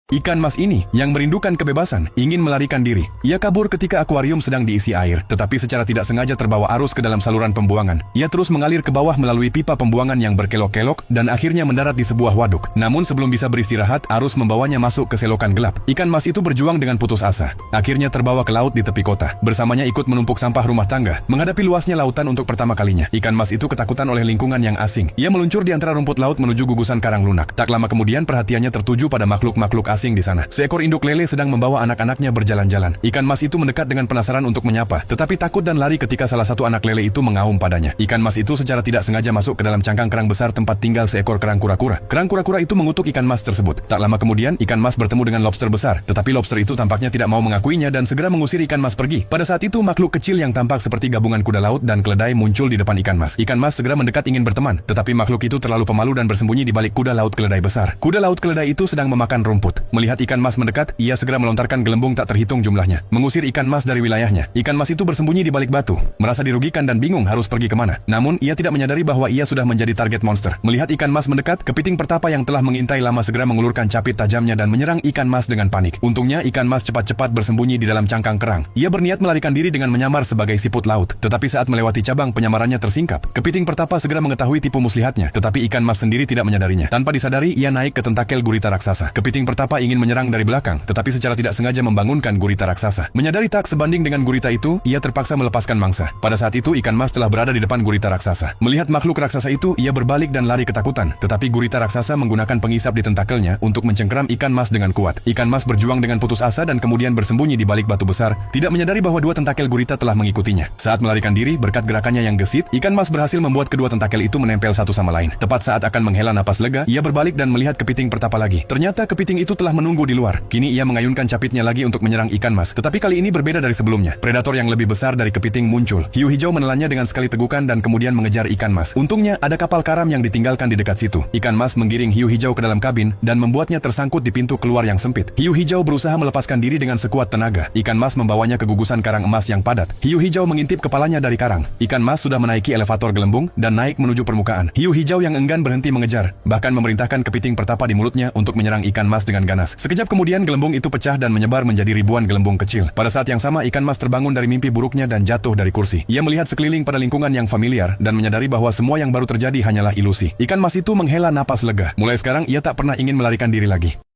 Ikan mas ini, yang merindukan kebebasan, ingin melarikan diri. Ia kabur ketika akuarium sedang diisi air, tetapi secara tidak sengaja terbawa arus ke dalam saluran pembuangan. Ia terus mengalir ke bawah melalui pipa pembuangan yang berkelok-kelok, dan akhirnya mendarat di sebuah waduk. Namun sebelum bisa beristirahat, arus membawanya masuk ke selokan gelap. Ikan mas itu berjuang dengan putus asa. Akhirnya terbawa ke laut di tepi kota. Bersamanya ikut menumpuk sampah rumah tangga, menghadapi luasnya lautan untuk pertama kalinya. Ikan mas itu ketakutan oleh lingkungan yang asing. Ia meluncur di antara rumput laut menuju gugusan karang lunak. Tak lama kemudian perhatiannya tertuju pada makhluk-makhluk asing di sana. Seekor induk lele sedang membawa anak-anaknya berjalan-jalan. Ikan mas itu mendekat dengan penasaran untuk menyapa, tetapi takut dan lari ketika salah satu anak lele itu mengaum padanya. Ikan mas itu secara tidak sengaja masuk ke dalam cangkang kerang besar tempat tinggal seekor kerang kura-kura. Kerang kura-kura itu mengutuk ikan mas tersebut. Tak lama kemudian, ikan mas bertemu dengan lobster besar, tetapi lobster itu tampaknya tidak mau mengakuinya dan segera mengusir ikan mas pergi. Pada saat itu, makhluk kecil yang tampak seperti gabungan kuda laut dan keledai muncul di depan ikan mas. Ikan mas segera mendekat ingin berteman, tetapi makhluk itu terlalu pemalu dan bersembunyi di balik kuda laut keledai besar. Kuda laut keledai itu sedang memakan rumput. Melihat ikan mas mendekat, ia segera melontarkan gelembung tak terhitung jumlahnya, mengusir ikan mas dari wilayahnya. Ikan mas itu bersembunyi di balik batu, merasa dirugikan dan bingung harus pergi kemana. Namun, ia tidak menyadari bahwa ia sudah menjadi target monster. Melihat ikan mas mendekat, kepiting pertapa yang telah mengintai lama segera mengulurkan capit tajamnya dan menyerang ikan mas dengan panik. Untungnya, ikan mas cepat-cepat bersembunyi di dalam cangkang kerang. Ia berniat melarikan diri dengan menyamar sebagai siput laut, tetapi saat melewati cabang penyamarannya tersingkap. Kepiting pertapa segera mengetahui tipu muslihatnya, tetapi ikan mas sendiri tidak menyadarinya. Tanpa disadari, ia naik ke tentakel gurita raksasa. Kepiting pertapa ingin menyerang dari belakang, tetapi secara tidak sengaja membangunkan gurita raksasa. Menyadari tak sebanding dengan gurita itu, ia terpaksa melepaskan mangsa. Pada saat itu, ikan mas telah berada di depan gurita raksasa. Melihat makhluk raksasa itu, ia berbalik dan lari ketakutan. Tetapi gurita raksasa menggunakan pengisap di tentakelnya untuk mencengkeram ikan mas dengan kuat. Ikan mas berjuang dengan putus asa dan kemudian bersembunyi di balik batu besar, tidak menyadari bahwa dua tentakel gurita telah mengikutinya. Saat melarikan diri, berkat gerakannya yang gesit, ikan mas berhasil membuat kedua tentakel itu menempel satu sama lain. Tepat saat akan menghela napas lega, ia berbalik dan melihat kepiting pertapa lagi. Ternyata kepiting itu telah menunggu di luar. Kini ia mengayunkan capitnya lagi untuk menyerang ikan mas, tetapi kali ini berbeda dari sebelumnya. Predator yang lebih besar dari kepiting muncul. Hiu hijau menelannya dengan sekali tegukan dan kemudian mengejar ikan mas. Untungnya ada kapal karam yang ditinggalkan di dekat situ. Ikan mas menggiring hiu hijau ke dalam kabin dan membuatnya tersangkut di pintu keluar yang sempit. Hiu hijau berusaha melepaskan diri dengan sekuat tenaga. Ikan mas membawanya ke gugusan karang emas yang padat. Hiu hijau mengintip kepalanya dari karang. Ikan mas sudah menaiki elevator gelembung dan naik menuju permukaan. Hiu hijau yang enggan berhenti mengejar, bahkan memerintahkan kepiting pertapa di mulutnya untuk menyerang ikan mas dengan ganas. Sekejap kemudian gelembung itu pecah dan menyebar menjadi ribuan gelembung kecil. Pada saat yang sama, ikan mas terbangun dari mimpi buruknya dan jatuh dari kursi. Ia melihat sekeliling pada lingkungan yang familiar dan menyadari bahwa semua yang baru terjadi hanyalah ilusi. Ikan mas itu menghela napas lega. Mulai sekarang ia tak pernah ingin melarikan diri lagi.